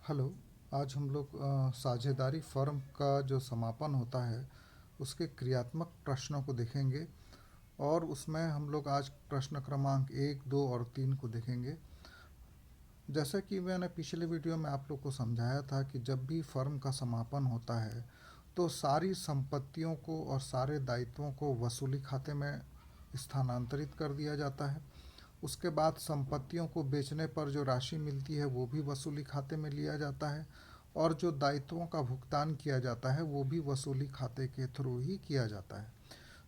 Hello. आज हम लोग साझेदारी फर्म का जो समापन होता है उसके क्रियात्मक प्रश्नों को देखेंगे और उसमें हम लोग आज प्रश्न क्रमांक 1, 2 और 3 को देखेंगे। जैसा कि मैंने पिछले वीडियो में आप लोग को समझाया था कि जब भी फर्म का समापन होता है तो सारी संपत्तियों को और सारे दायित्वों को वसूली खाते में स्थानांतरित कर दिया जाता है। उसके बाद संपत्तियों को बेचने पर जो राशि मिलती है वो भी वसूली खाते में लिया जाता है और जो दायित्वों का भुगतान किया जाता है वो भी वसूली खाते के थ्रू ही किया जाता है।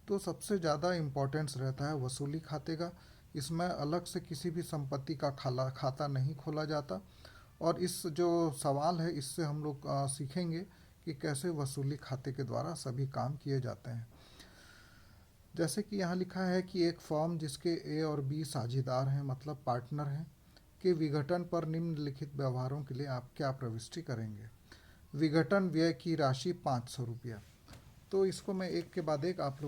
तो सबसे ज़्यादा इम्पोर्टेंस रहता है वसूली खाते का। इसमें अलग से किसी भी संपत्ति का खाला खाता नहीं खोला जाता और इस जो सवाल है इससे हम लोग सीखेंगे कि कैसे वसूली खाते के द्वारा सभी काम किए जाते हैं। जैसे कि यहाँ लिखा है कि एक फर्म जिसके ए और बी साझेदार हैं मतलब पार्टनर हैं के विघटन पर निम्नलिखित व्यवहारों के लिए आप क्या प्रविष्टि करेंगे। विघटन व्यय की राशि 500 रुपया। तो इसको मैं एक के बाद एक आप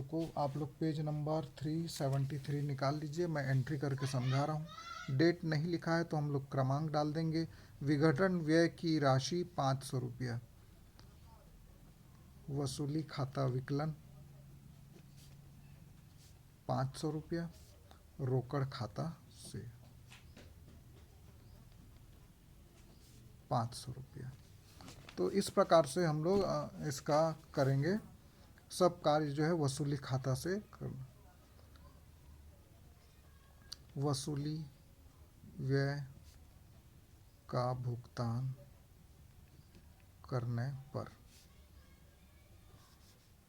लोग पेज नंबर 373 निकाल लीजिए। मैं एंट्री करके समझा रहा हूँ। डेट नहीं लिखा है तो हम लोग क्रमांक डाल देंगे। विघटन व्यय की राशि 500 रुपया। वसूली खाता विकलन 500 रुपया रोकड़ खाता से 500 रुपया। तो इस प्रकार से हम लोग इसका करेंगे। सब कार्य जो है वसूली खाता से करना। वसूली व्यय का भुगतान करने पर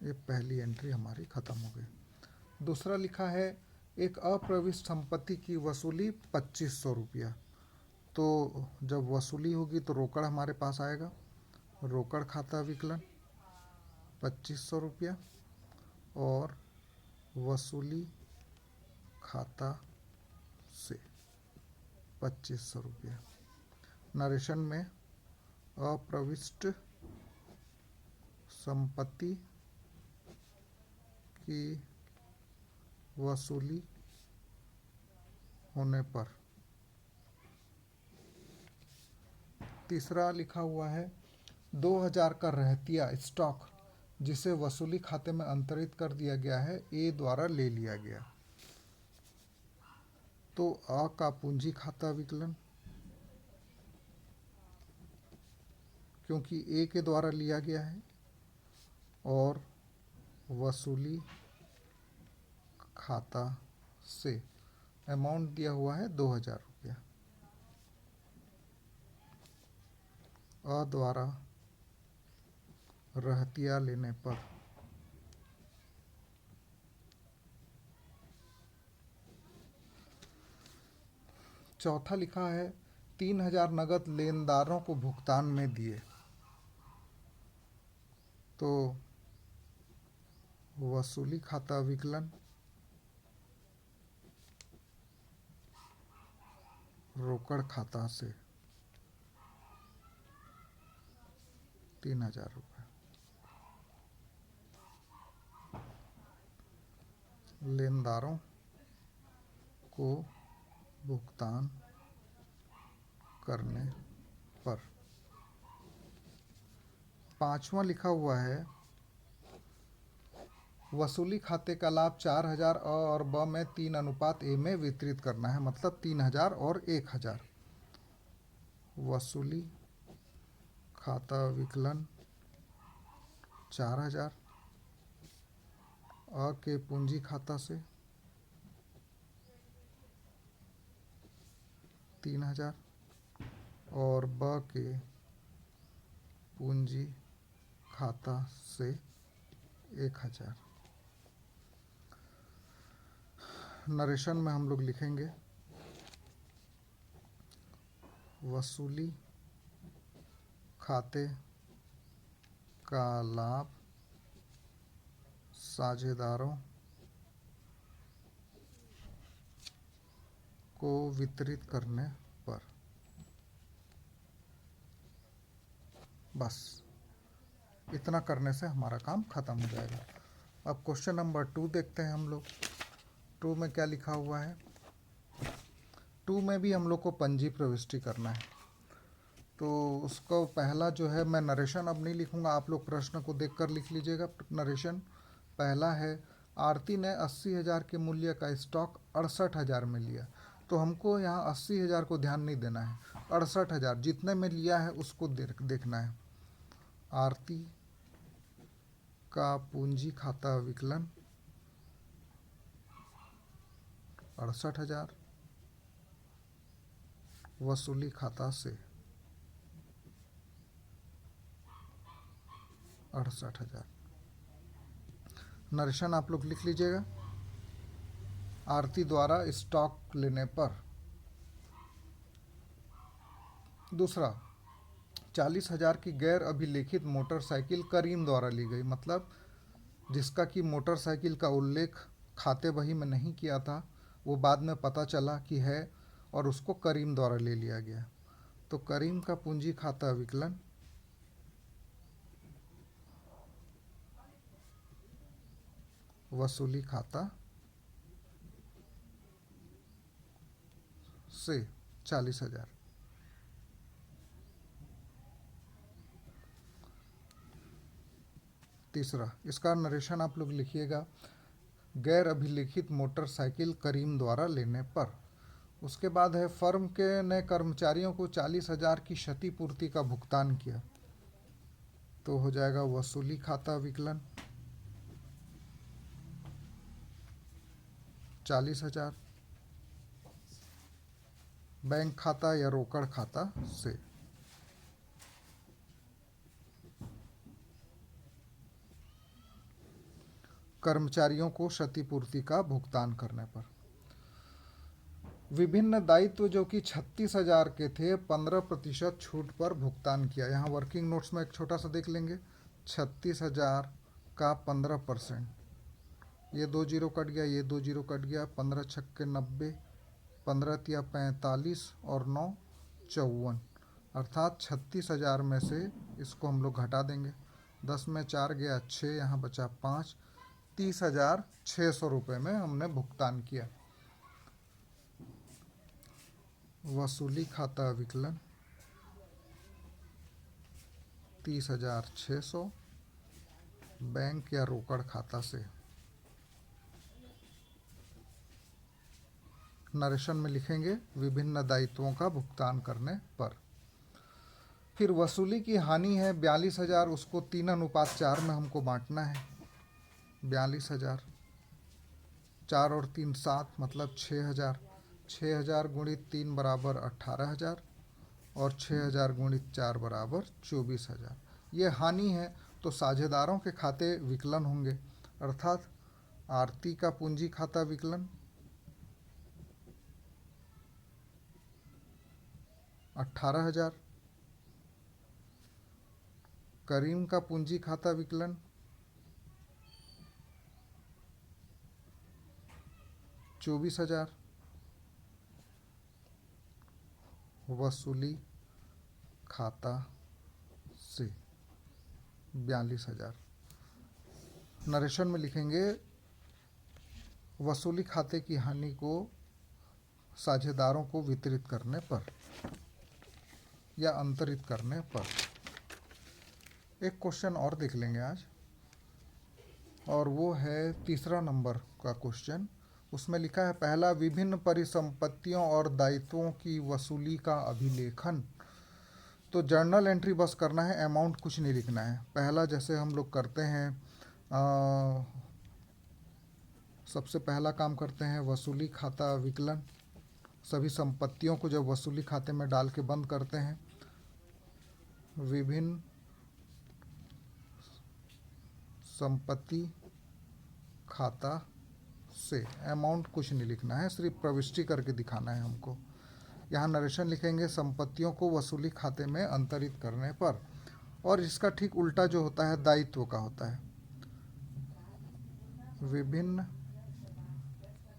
ये पहली एंट्री हमारी ख़त्म हो गई। दूसरा लिखा है एक अप्रविष्ट संपत्ति की वसूली 2500 रुपया। तो जब वसूली होगी तो रोकड़ हमारे पास आएगा। रोकड़ खाता विकलन 2500 रुपया और वसूली खाता से 2500 रुपया। नरेशन में अप्रविष्ट संपत्ति की वसूली होने पर। तीसरा लिखा हुआ है 2000 का रहतिया स्टॉक जिसे वसूली खाते में अंतरित कर दिया गया है ए द्वारा ले लिया गया। तो अ का पूंजी खाता विकलन क्योंकि ए के द्वारा लिया गया है और वसूली खाता से अमाउंट दिया हुआ है 2000 रुपया। अ द्वारा रहतिया लेने पर चौथा लिखा है 3000 नगद लेनदारों को भुगतान में दिए। तो वसूली खाता विकलन रोकड़ खाता से 3000 रुपये। लेनदारों को भुगतान करने पर। पांचवा लिखा हुआ है वसूली खाते का लाभ 4000 अ और ब में 3:ए में वितरित करना है मतलब 3000 और 1000। वसूली खाता विकलन 4000 अ के पूंजी खाता से 3000 और ब के पूंजी खाता से 1000। नरेशन में हम लोग लिखेंगे वसूली खाते का लाभ साझेदारों को वितरित करने पर। बस इतना करने से हमारा काम ख़त्म हो जाएगा। अब क्वेश्चन नंबर 2 देखते हैं हम लोग। 2 में क्या लिखा हुआ है। 2 में भी हम लोग को पंजी प्रविष्टि करना है। तो उसको पहला जो है, मैं नरेशन अब नहीं लिखूंगा, आप लोग प्रश्न को देखकर लिख लीजिएगा। नरेशन पहला है, आरती ने 80,000 के मूल्य का स्टॉक 68,000 में लिया। तो हमको यहाँ 80,000 को ध्यान नहीं देना है, 68,000 जितने में लिया है उसको देखना है। आरती का पूंजी खाता विकलन 68,000, वसूली खाता से 68,000। नरेशन आप लोग लिख लीजिएगा। आरती द्वारा स्टॉक लेने पर। दूसरा, 40,000 की गैर अभिलेखित मोटरसाइकिल करीम द्वारा ली गई, मतलब जिसका कि मोटरसाइकिल का उल्लेख खाते बही में नहीं किया था, वो बाद में पता चला कि है और उसको करीम द्वारा ले लिया गया। तो करीम का पूंजी खाता विकलन वसूली खाता से 40,000। तीसरा, इसका नरेशन आप लोग लिखिएगा। गैर अभिलिखित मोटरसाइकिल करीम द्वारा लेने पर। उसके बाद है, फर्म के ने कर्मचारियों को 40,000 की क्षतिपूर्ति का भुगतान किया। तो हो जाएगा वसूली खाता विकलन 40,000 बैंक खाता या रोकड़ खाता से। कर्मचारियों को क्षतिपूर्ति का भुगतान करने पर। विभिन्न दायित्व जो कि 36,000 के थे, 15% छूट पर भुगतान किया। यहाँ वर्किंग नोट्स में एक छोटा सा देख लेंगे। 36,000 का 15%, ये 2 जीरो कट गया, ये 2 जीरो कट गया, 15 छक्के 90, 15 तिया 45 और 9 54, अर्थात 36,000 में से इसको हम लोग घटा देंगे। 10 में 4 गया 6, यहाँ बचा 5, 30,600 रुपये में हमने भुगतान किया। वसूली खाता विकलन 30,600 बैंक या रोकड़ खाता से। नरेशन में लिखेंगे विभिन्न दायित्वों का भुगतान करने पर। फिर वसूली की हानि है 42,000, उसको 3:4 में हमको बांटना है। 42,000, 4 और 3 7, मतलब 6,000। 6,000 गुणित 3 बराबर 18,000 और 6,000 गुणित 4 बराबर 24,000। ये हानि है, तो साझेदारों के खाते विकलन होंगे, अर्थात आरती का पूंजी खाता विकलन 18,000, करीम का पूंजी खाता विकलन 24,000, वसूली खाता से 42,000। नरेशन में लिखेंगे वसूली खाते की हानि को साझेदारों को वितरित करने पर या अंतरित करने पर। एक क्वेश्चन और देख लेंगे आज, और वो है 3 नंबर का क्वेश्चन। उसमें लिखा है, पहला, विभिन्न परिसंपत्तियों और दायित्वों की वसूली का अभिलेखन। तो जर्नल एंट्री बस करना है, अमाउंट कुछ नहीं लिखना है। पहला जैसे हम लोग करते हैं, सबसे पहला काम करते हैं वसूली खाता विकलन। सभी संपत्तियों को जब वसूली खाते में डाल के बंद करते हैं। विभिन्न संपत्ति खाता से, अमाउंट कुछ नहीं लिखना है, सिर्फ प्रविष्टि करके दिखाना है हमको। यहाँ नरेशन लिखेंगे संपत्तियों को वसूली खाते में अंतरित करने पर। और इसका ठीक उल्टा जो होता है दायित्व का होता है। विभिन्न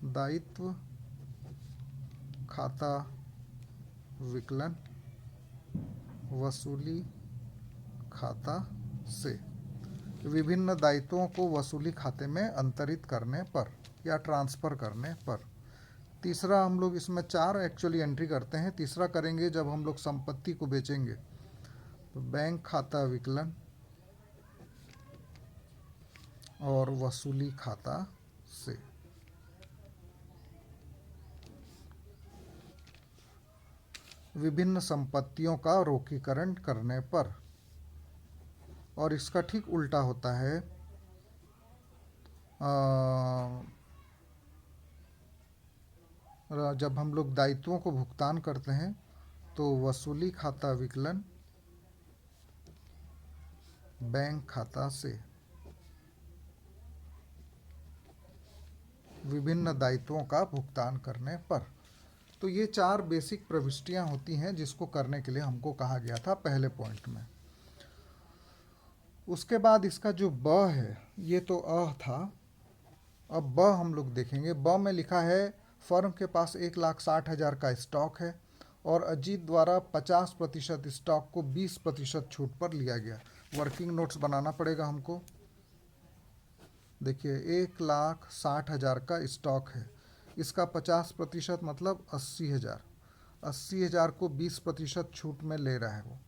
दायित्व खाता विकलन वसूली खाता से। विभिन्न दायित्वों को वसूली खाते में अंतरित करने पर या ट्रांसफ़र करने पर। तीसरा हम लोग इसमें 4 एक्चुअली एंट्री करते हैं। तीसरा करेंगे जब हम लोग संपत्ति को बेचेंगे, तो बैंक खाता विकलन और वसूली खाता से। विभिन्न संपत्तियों का रोकीकरण करने पर, और इसका ठीक उल्टा होता है जब हम लोग दायित्वों को भुगतान करते हैं तो वसूली खाता विकलन बैंक खाता से। विभिन्न दायित्वों का भुगतान करने पर। तो ये 4 बेसिक प्रविष्टियां होती हैं जिसको करने के लिए हमको कहा गया था पहले पॉइंट में। उसके बाद इसका जो ब है, ये तो अ था। अब ब हम लोग देखेंगे। ब में लिखा है फर्म के पास 1,60,000 का स्टॉक है और अजीत द्वारा 50% स्टॉक को 20% छूट पर लिया गया। वर्किंग नोट्स बनाना पड़ेगा हमको। देखिए 1,60,000 का स्टॉक है, इसका 50% मतलब 80,000। 80,000 को 20% छूट में ले रहा है वो।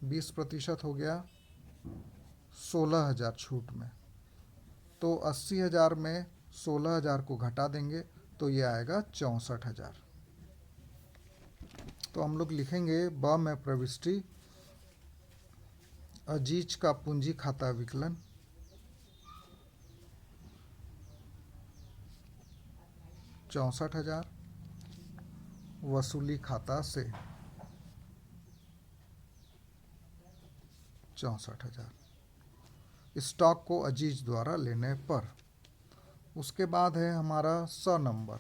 20% हो गया 16,000 छूट में। तो 80,000 में 16,000 को घटा देंगे तो ये आएगा 64,000। तो हम लोग लिखेंगे ब में प्रविष्टि अजीज का पूंजी खाता विकलन 64,000 वसूली खाता से 64,000 स्टॉक को अजीज द्वारा लेने पर। उसके बाद है हमारा स नंबर।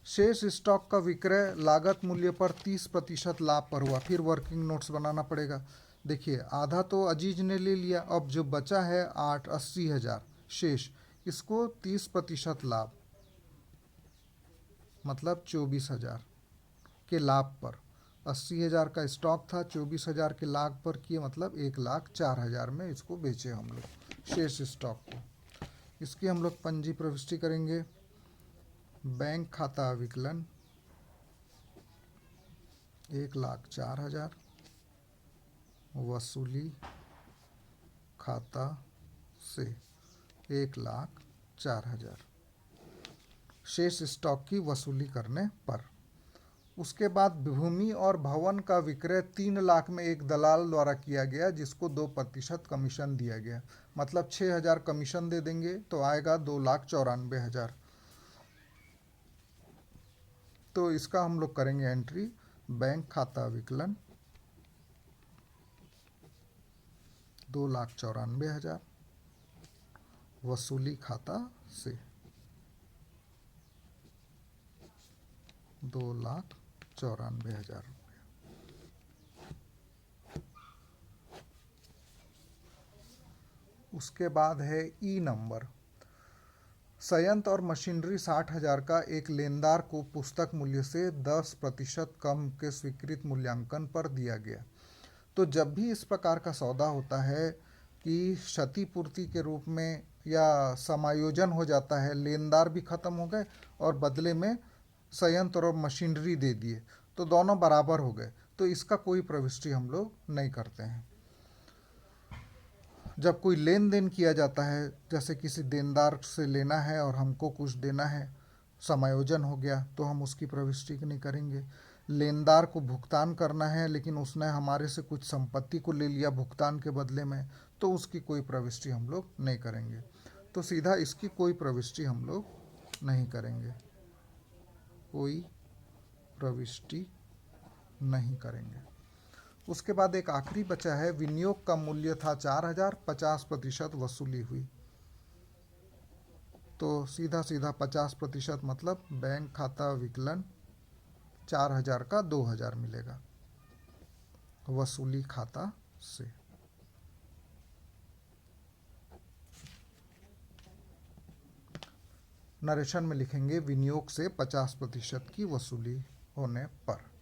शेष स्टॉक का विक्रय लागत मूल्य पर 30% लाभ पर हुआ। फिर वर्किंग नोट्स बनाना पड़ेगा। देखिए आधा तो अजीज ने ले लिया, अब जो बचा है 80,000 शेष, इसको 30% लाभ मतलब 24,000 के लाभ पर। 80,000 का स्टॉक था, 24,000 के लाभ पर किए मतलब 1,04,000 में इसको बेचे हम लोग शेष स्टॉक को। इसकी हम लोग पंजी प्रविष्टि करेंगे बैंक खाता विकलन 1,04,000 वसूली खाता से 1,04,000 शेष स्टॉक की वसूली करने पर। उसके बाद भूमि और भवन का विक्रय 3 लाख में एक दलाल द्वारा किया गया जिसको 2% कमीशन दिया गया, मतलब 6,000 कमीशन दे देंगे तो आएगा 2,94,000। तो इसका हम लोग करेंगे एंट्री बैंक खाता विकलन 2,94,000 वसूली खाता से 2,94,000 रुपये। उसके बाद है ई नंबर। संयंत्र और मशीनरी 60,000 का एक लेनदार को पुस्तक मूल्य से 10% कम के स्वीकृत मूल्यांकन पर दिया गया। तो जब भी इस प्रकार का सौदा होता है कि क्षतिपूर्ति के रूप में या समायोजन हो जाता है, लेनदार भी खत्म हो गए और बदले में संयंत्र और मशीनरी दे दिए, तो दोनों बराबर हो गए, तो इसका कोई प्रविष्टि हम लोग नहीं करते हैं। जब कोई लेन देन किया जाता है, जैसे किसी देनदार से लेना है और हमको कुछ देना है, समायोजन हो गया, तो हम उसकी प्रविष्टि नहीं करेंगे। लेनदार को भुगतान करना है लेकिन उसने हमारे से कुछ संपत्ति को ले लिया भुगतान के बदले में, तो उसकी कोई प्रविष्टि हम लोग नहीं करेंगे। तो सीधा इसकी कोई प्रविष्टि हम लोग नहीं करेंगे, कोई प्रविष्टि नहीं करेंगे। उसके बाद एक आखिरी बचा है विनियोग का मूल्य था 4,000, 50% वसूली हुई। तो सीधा सीधा 50% मतलब बैंक खाता विकलन 4,000 का 2,000 मिलेगा वसूली खाता से। नरेशन में लिखेंगे विनियोग से 50% की वसूली होने पर।